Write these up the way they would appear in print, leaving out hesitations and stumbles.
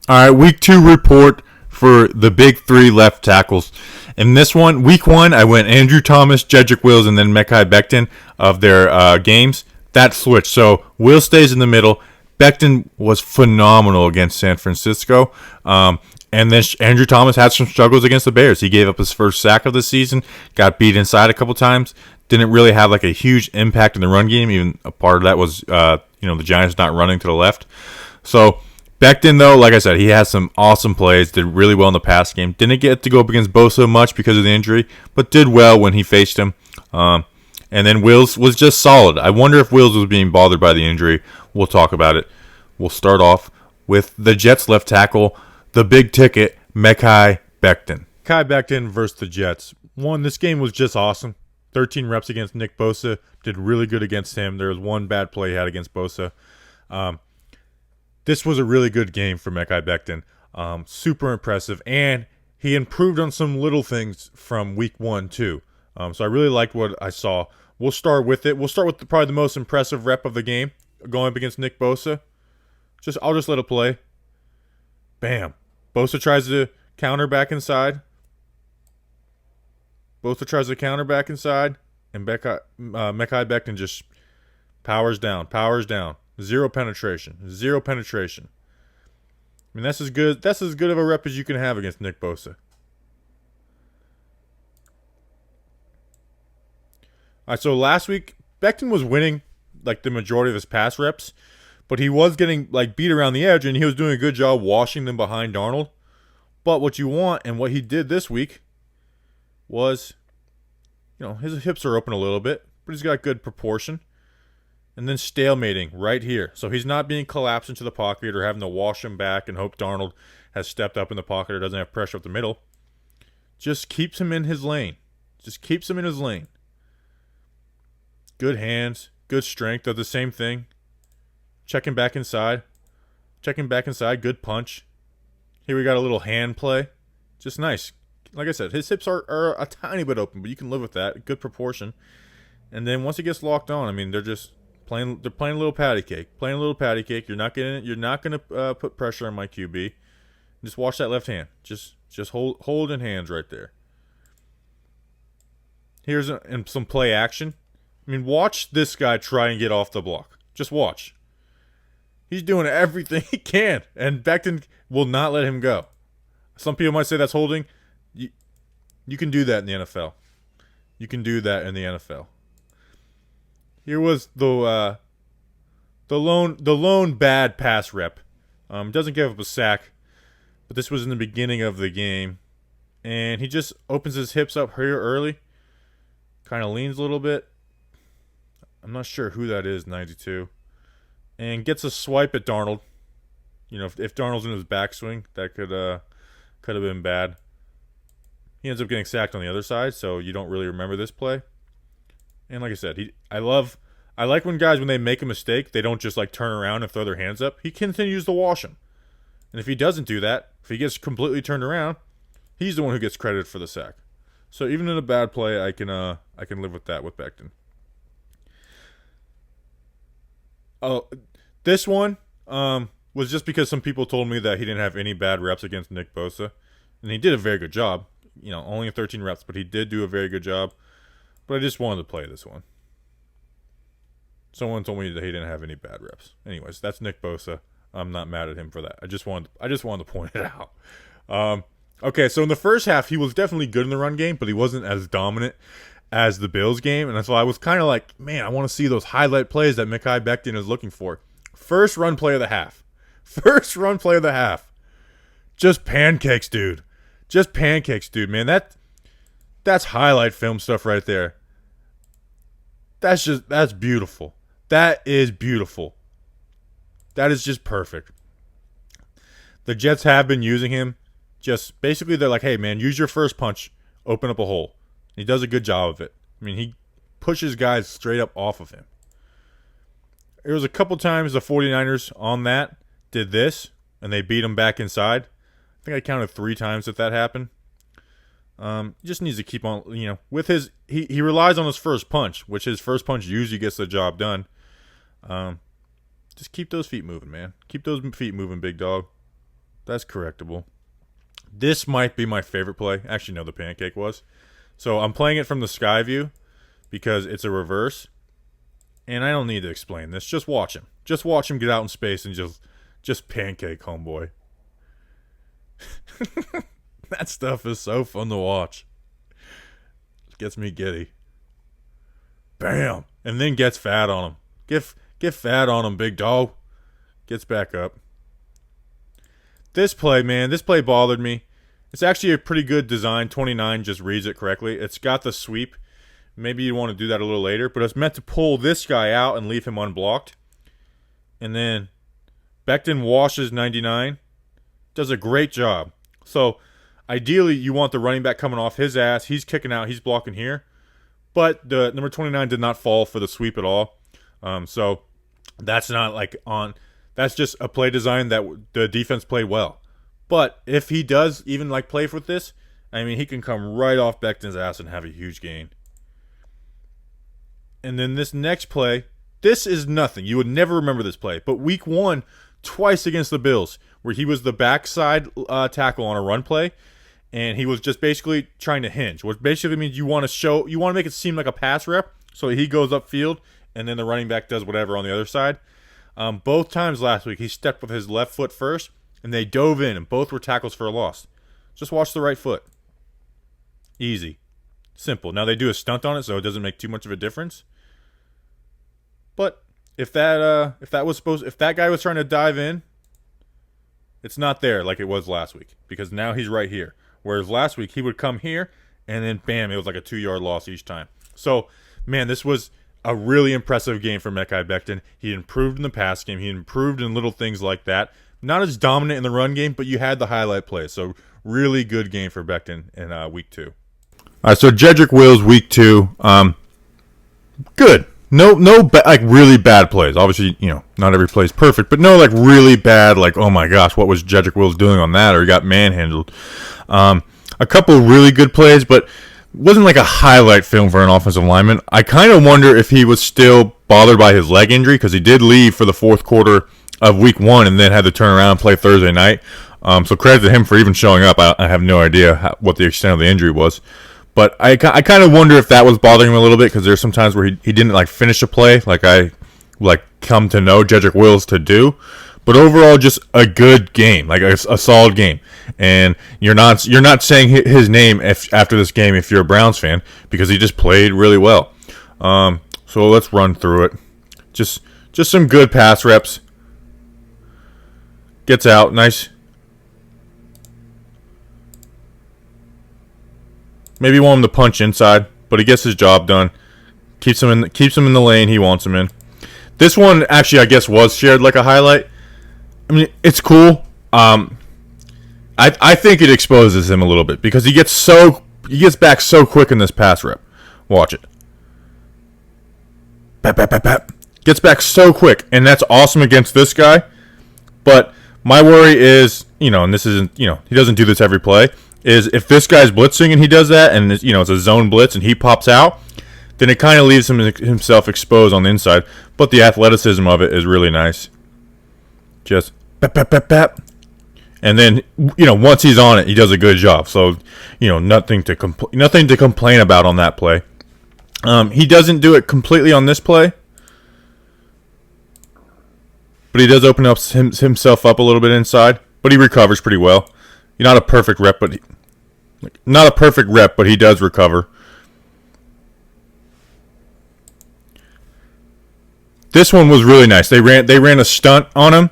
All right, week 2 report for the big 3 left tackles. In this one, week 1, I went Andrew Thomas, Jedrick Wills, and then Mekhi Becton of their games. That switched. So Wills stays in the middle. Becton was phenomenal against San Francisco. And then Andrew Thomas had some struggles against the Bears. He gave up his first sack of the season, got beat inside a couple times. Didn't really have like a huge impact in the run game. Even a part of that was, the Giants not running to the left. So Becton, though, like I said, he has some awesome plays. Did really well in the pass game. Didn't get to go up against Bosa much because of the injury, but did well when he faced him. And then Wills was just solid. I wonder if Wills was being bothered by the injury. We'll talk about it. We'll start off with the Jets left tackle, the big ticket, Mekhi Becton. Mekhi Becton versus the Jets. This game was just awesome. 13 reps against Nick Bosa. Did really good against him. There was one bad play he had against Bosa. This was a really good game for Mekhi Becton. Super impressive. And he improved on some little things from week 1, too. So I really liked what I saw. We'll start with it. We'll start with probably the most impressive rep of the game, going up against Nick Bosa. I'll just let it play. Bam. Bosa tries to counter back inside. And Mekhi Becton just powers down. Zero penetration. I mean, that's as good of a rep as you can have against Nick Bosa. All right, so last week, Becton was winning like the majority of his pass reps, but he was getting like beat around the edge, and he was doing a good job washing them behind Darnold. But what you want, and what he did this week, was, his hips are open a little bit, but he's got good proportion. And then stalemating right here. So he's not being collapsed into the pocket or having to wash him back and hope Darnold has stepped up in the pocket or doesn't have pressure up the middle. Just keeps him in his lane. Good hands, good strength, does the same thing. Checking back inside, good punch. Here we got a little hand play. Just nice. Like I said, his hips are a tiny bit open, but you can live with that. Good proportion. And then once he gets locked on, I mean, they're playing a little patty cake. You're not gonna put pressure on my QB. Just watch that left hand. Just hold in hands right there. Here's some play action. I mean, watch this guy try and get off the block. Just watch. He's doing everything he can, and Becton will not let him go. Some people might say that's holding. You can do that in the NFL. Here was the lone bad pass rep. Doesn't give up a sack, but this was in the beginning of the game, and he just opens his hips up here early, kind of leans a little bit. I'm not sure who that is, 92, and gets a swipe at Darnold. If Darnold's in his backswing, that could have been bad. He ends up getting sacked on the other side, so you don't really remember this play. And like I said, I like when guys, when they make a mistake, they don't just like turn around and throw their hands up. He continues to wash them. And if he doesn't do that, if he gets completely turned around, he's the one who gets credited for the sack. So even in a bad play, I can live with that with Becton. Oh, this one was just because some people told me that he didn't have any bad reps against Nick Bosa, and he did a very good job. Only 13 reps, but he did do a very good job. But I just wanted to play this one. Someone told me that he didn't have any bad reps. Anyways, that's Nick Bosa. I'm not mad at him for that. I just wanted to point it out. Okay, so in the first half, he was definitely good in the run game, but he wasn't as dominant as the Bills game. And so I was kind of like, man, I want to see those highlight plays that Mekhi Becton is looking for. First run play of the half. Just pancakes, dude. Man. That's highlight film stuff right there. That's beautiful. That is beautiful. That is just perfect. The Jets have been using him. Just basically, they're like, hey, man, use your first punch. Open up a hole. He does a good job of it. I mean, he pushes guys straight up off of him. There was a couple times the 49ers on that did this, and they beat him back inside. I think I counted 3 times that happened. He just needs to keep on, with his, he relies on his first punch, which his first punch usually gets the job done. Just keep those feet moving, man. Keep those feet moving, big dog. That's correctable. This might be my favorite play. Actually, no, the pancake was. So I'm playing it from the sky view because it's a reverse. And I don't need to explain this. Just watch him. Just watch him get out in space and just pancake, homeboy. That stuff is so fun to watch. It gets me giddy. Bam! And then gets fat on him. Get fat on him, big dog. Gets back up. This play, man, this play bothered me. It's actually a pretty good design. 29 just reads it correctly. It's got the sweep. Maybe you want to do that a little later, but it's meant to pull this guy out and leave him unblocked. And then Becton washes 99. Does a great job. So ideally, you want the running back coming off his ass. He's kicking out. He's blocking here. But the number 29 did not fall for the sweep at all. So that's not like on. That's just a play design that the defense played well. But if he does even like play with this, I mean, he can come right off Becton's ass and have a huge gain. And then this next play, this is nothing. You would never remember this play. But week 1, twice against the Bills, where he was the backside tackle on a run play, and he was just basically trying to hinge, which basically means you want to make it seem like a pass rep, so he goes upfield, and then the running back does whatever on the other side. Both times last week, he stepped with his left foot first, and they dove in, and both were tackles for a loss. Just watch the right foot. Easy. Simple. Now they do a stunt on it, so it doesn't make too much of a difference. But if that guy was trying to dive in, it's not there like it was last week, because now he's right here. Whereas last week he would come here and then bam, it was like a 2-yard loss each time. So, man, this was a really impressive game for Mekhi Becton. He improved in the pass game. He improved in little things like that. Not as dominant in the run game, but you had the highlight plays. So, really good game for Becton in week 2. All right, so Jedrick Wills, week 2. Good. No, like really bad plays. Obviously, not every play is perfect, but no, like really bad. Like, oh my gosh, what was Jedrick Wills doing on that? Or he got manhandled. A couple really good plays, but wasn't like a highlight film for an offensive lineman. I kind of wonder if he was still bothered by his leg injury, because he did leave for the fourth quarter of week 1 and then had to turn around and play Thursday night. So credit to him for even showing up. I have no idea what the extent of the injury was. But I kind of wonder if that was bothering him a little bit, because there's some times where he didn't like finish a play like I come to know Jedrick Wills to do. But overall, just a good game, like a solid game. And you're not saying his name after this game if you're a Browns fan, because he just played really well. So let's run through it. Just some good pass reps. Gets out, nice. Maybe you want him to punch inside, but he gets his job done. Keeps him in the lane he wants him in. This one actually, I guess, was shared like a highlight. I mean, it's cool. I think it exposes him a little bit, because he gets back so quick in this pass rep. Watch it. Bap, bap, bap, bap. Gets back so quick, and that's awesome against this guy. But my worry is, and this isn't, he doesn't do this every play, is if this guy's blitzing and he does that, and it's a zone blitz and he pops out, then it kind of leaves himself exposed on the inside. But the athleticism of it is really nice. Just bap, bap, bap, bap. And then, once he's on it, he does a good job. So, nothing to complain about on that play. He doesn't do it completely on this play, but he does open up himself up a little bit inside. But he recovers pretty well. Not a perfect rep, but he does recover. This one was really nice. They ran a stunt on him,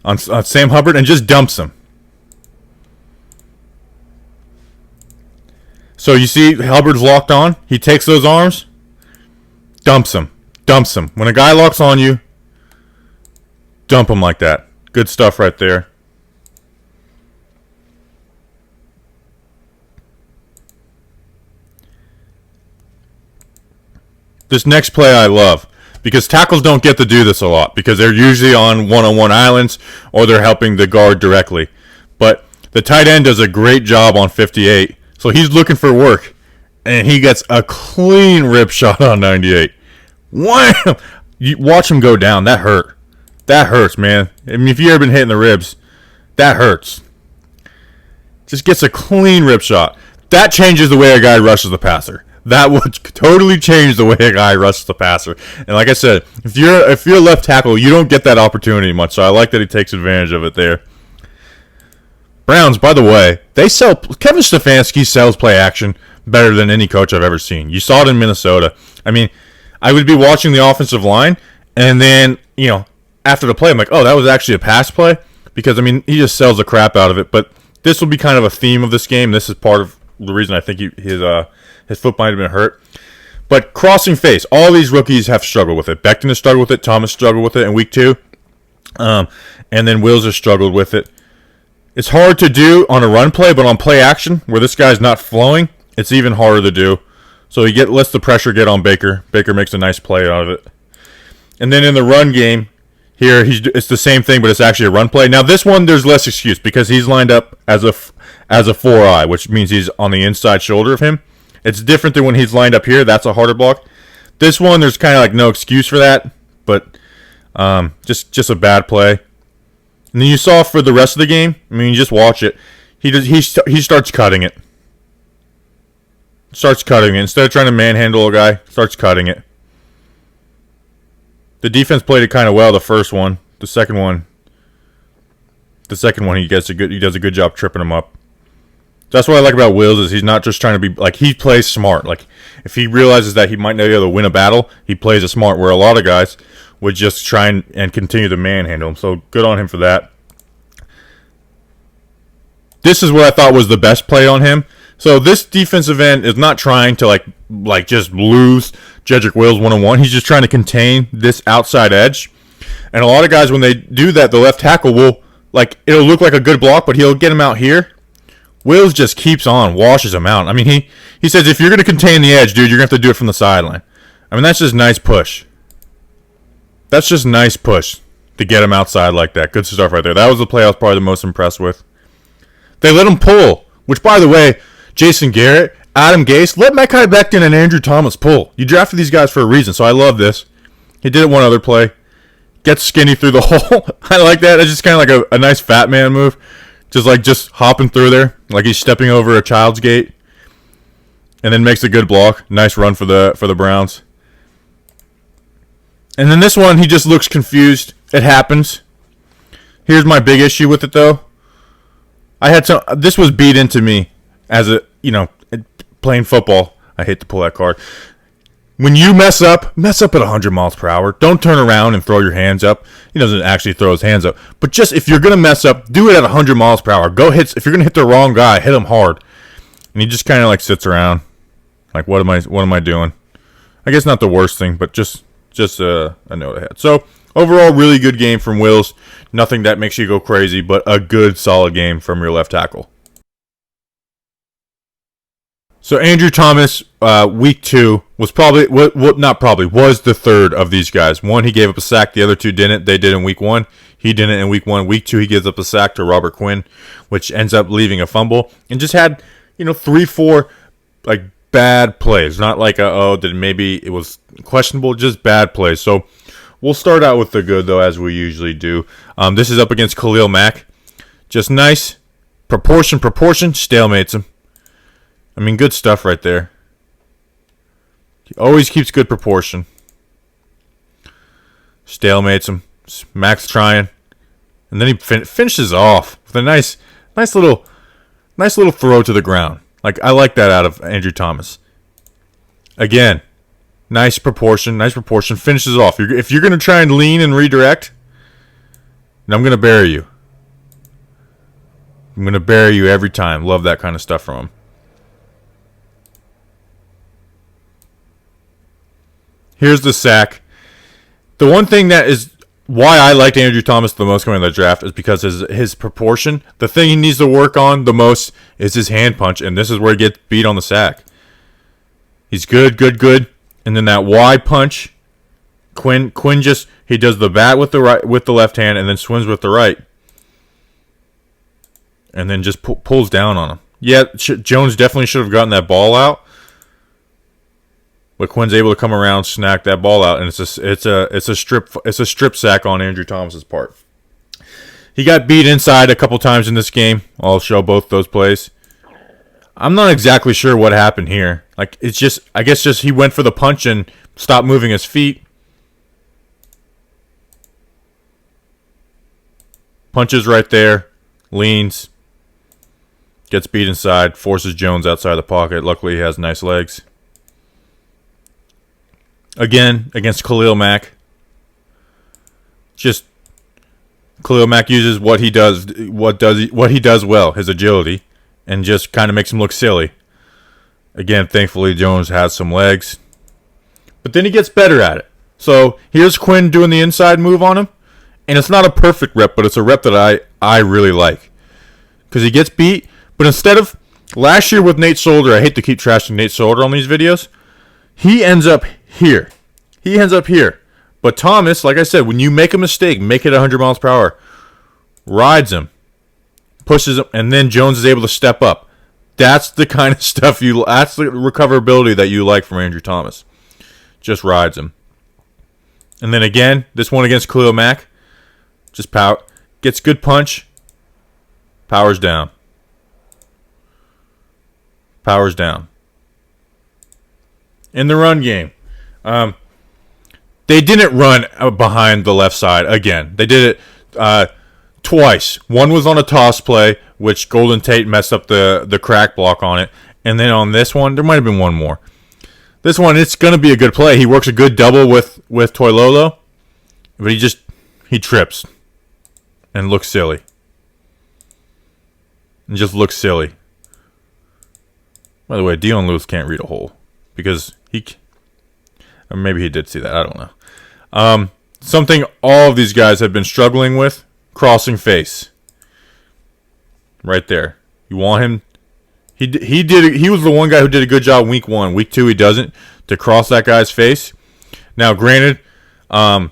on Sam Hubbard, and just dumps him. So you see Hubbard's locked on. He takes those arms, dumps him. When a guy locks on you, dump him like that. Good stuff right there. This next play I love, because tackles don't get to do this a lot, because they're usually on one-on-one islands or they're helping the guard directly. But the tight end does a great job on 58, so he's looking for work, and he gets a clean rip shot on 98. Wham! You watch him go down. That hurt. That hurts, man. I mean, if you've ever been hit in the ribs, that hurts. Just gets a clean rip shot. That changes the way a guy rushes the passer. That would totally change the way a guy rushes the passer. And like I said, if you're a left tackle, you don't get that opportunity much. So I like that he takes advantage of it there. Browns, by the way, Kevin Stefanski sells play action better than any coach I've ever seen. You saw it in Minnesota. I mean, I would be watching the offensive line, and then, after the play, I'm like, oh, that was actually a pass play? Because, I mean, he just sells the crap out of it. But this will be kind of a theme of this game. This is part of the reason I think his foot might have been hurt. But crossing face, all these rookies have struggled with it. Becton has struggled with it. Thomas struggled with it in week 2. And then Wills has struggled with it. It's hard to do on a run play, but on play action, where this guy's not flowing, it's even harder to do. So he lets the pressure get on Baker. Baker makes a nice play out of it. And then in the run game, here it's the same thing, but it's actually a run play. Now this one, there's less excuse because he's lined up as a 4-eye, which means he's on the inside shoulder of him. It's different than when he's lined up here. That's a harder block. This one, there's kind of like no excuse for that, but just a bad play. And then you saw for the rest of the game, I mean, you just watch it. He starts cutting it. Instead of trying to manhandle a guy, starts cutting it. The defense played it kind of well, the first one. The second one he does a good job tripping him up. That's what I like about Wills is he's not just trying to be like, he plays smart. Like if he realizes that he might not be able to win a battle, he plays it smart, where a lot of guys would just try and continue to manhandle him. So good on him for that. This is what I thought was the best play on him. So this defensive end is not trying to like just lose Jedrick Wills 1-on-1. He's just trying to contain this outside edge. And a lot of guys, when they do that, the left tackle will, it'll look like a good block, but he'll get him out here. Wills just keeps on, washes him out. I mean, he says, if you're going to contain the edge, dude, you're going to have to do it from the sideline. I mean, that's just nice push. That's just nice push to get him outside like that. Good stuff right there. That was the play I was probably the most impressed with. They let him pull, which, by the way, Jason Garrett, Adam Gase, let Mekhi Becton and Andrew Thomas pull. You drafted these guys for a reason, so I love this. He did it one other play. Gets skinny through the hole. I like that. It's just kind of like a nice fat man move. Just hopping through there, like he's stepping over a child's gate. And then makes a good block. Nice run for the Browns. And then this one, he just looks confused. It happens. Here's my big issue with it, though. This was beat into me as playing football. I hate to pull that card. When you mess up at 100 miles per hour. Don't turn around and throw your hands up. He doesn't actually throw his hands up. But just if you're going to mess up, do it at 100 miles per hour. If you're going to hit the wrong guy, hit him hard. And he just kind of sits around. Like, what am I doing? I guess not the worst thing, but just a note ahead. So, overall, really good game from Wills. Nothing that makes you go crazy, but a good, solid game from your left tackle. So Andrew Thomas, week 2, was was the third of these guys. One, he gave up a sack. The other two didn't. They did in week 1. He didn't in week 1. Week 2, he gives up a sack to Robert Quinn, which ends up leaving a fumble. And just had, 3-4, bad plays. Not that maybe it was questionable, just bad plays. So we'll start out with the good, though, as we usually do. This is up against Khalil Mack. Just nice. Proportion, stalemates him. I mean, good stuff right there. He always keeps good proportion. Stalemates him. Max trying. And then he finishes off with a nice little throw to the ground. I like that out of Andrew Thomas. Again, nice proportion. Finishes off. If you're going to try and lean and redirect, then I'm going to bury you. I'm going to bury you every time. Love that kind of stuff from him. Here's the sack. The one thing that is why I liked Andrew Thomas the most coming in the draft is because his proportion. The thing he needs to work on the most is his hand punch, and this is where he gets beat on the sack. He's good. And then that wide punch, Quinn just he does the bat with the left hand and then swings with the right. And then just pulls down on him. Yeah, Jones definitely should have gotten that ball out. But Quinn's able to come around, snack that ball out, and it's a strip sack on Andrew Thomas's part. He got beat inside a couple times in this game. I'll show both those plays. I'm not exactly sure what happened here. Like, it's just, I guess just he went for the punch and stopped moving his feet. Punches right there, leans, gets beat inside, forces Jones outside the pocket. Luckily, he has nice legs. Again, against Khalil Mack. Just Khalil Mack uses what he does well, his agility, and just kind of makes him look silly. Again, thankfully Jones has some legs, but then he gets better at it. So here's Quinn doing the inside move on him, and it's not a perfect rep, but it's a rep that I really like because he gets beat. But instead of last year with Nate Solder, I hate to keep trashing Nate Solder on these videos, he ends up here. He ends up here. But Thomas, like I said, when you make a mistake, make it 100 miles per hour, rides him, pushes him, and then Jones is able to step up. That's the kind of stuff that's the recoverability that you like from Andrew Thomas. Just rides him. And then again, this one against Khalil Mack, just gets good punch, powers down. Powers down. In the run game, they didn't run behind the left side again. They did it twice. One was on a toss play, which Golden Tate messed up the crack block on it. And then on this one, there might have been one more. This one, it's going to be a good play. He works a good double with Toilolo, but he trips and looks silly. And just looks silly. By the way, Dion Lewis can't read a hole because or maybe he did see that. I don't know. Something all of these guys have been struggling with, crossing face. Right there. You want him. He was the one guy who did a good job week 1. Week 2 he doesn't, to cross that guy's face. Now granted, Dion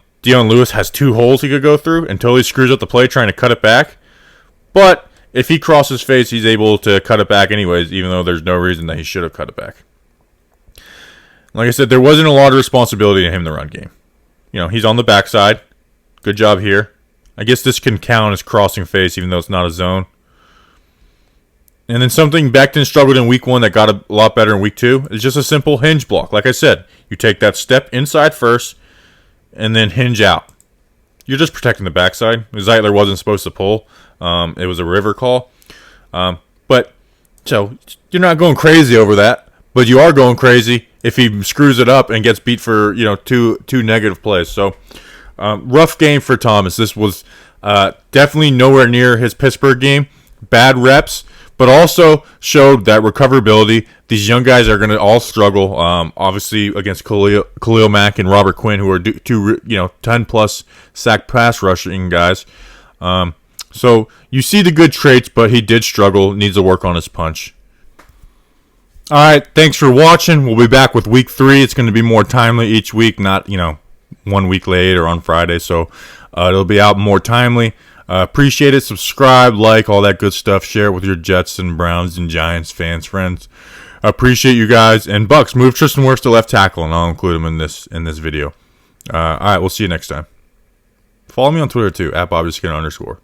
Lewis has 2 holes he could go through until he screws up the play trying to cut it back. But if he crosses face, he's able to cut it back anyways, even though there's no reason that he should have cut it back. Like I said, there wasn't a lot of responsibility in him in the run game. You know, he's on the backside. Good job here. I guess this can count as crossing face, even though it's not a zone. And then something Becton struggled in week 1 that got a lot better in week 2 is just a simple hinge block. Like I said, you take that step inside first and then hinge out. You're just protecting the backside. Zeitler wasn't supposed to pull. It was a river call. But so you're not going crazy over that, but you are going crazy if he screws it up and gets beat for, you know, two negative plays. So rough game for Thomas. This was definitely nowhere near his Pittsburgh game. Bad reps, but also showed that recoverability. These young guys are going to all struggle. Obviously against Khalil Mack and Robert Quinn, who are 10+ sack pass rushing guys. So you see the good traits, but he did struggle. Needs to work on his punch. All right, thanks for watching. We'll be back with week 3. It's going to be more timely each week, not 1 week late or on Friday. So it'll be out more timely. Appreciate it. Subscribe, like, all that good stuff. Share it with your Jets and Browns and Giants fans, friends. Appreciate you guys. And Bucks, move Tristan Wirfs to left tackle, and I'll include him in this video. All right, we'll see you next time. Follow me on Twitter too, @BobbySkinner_.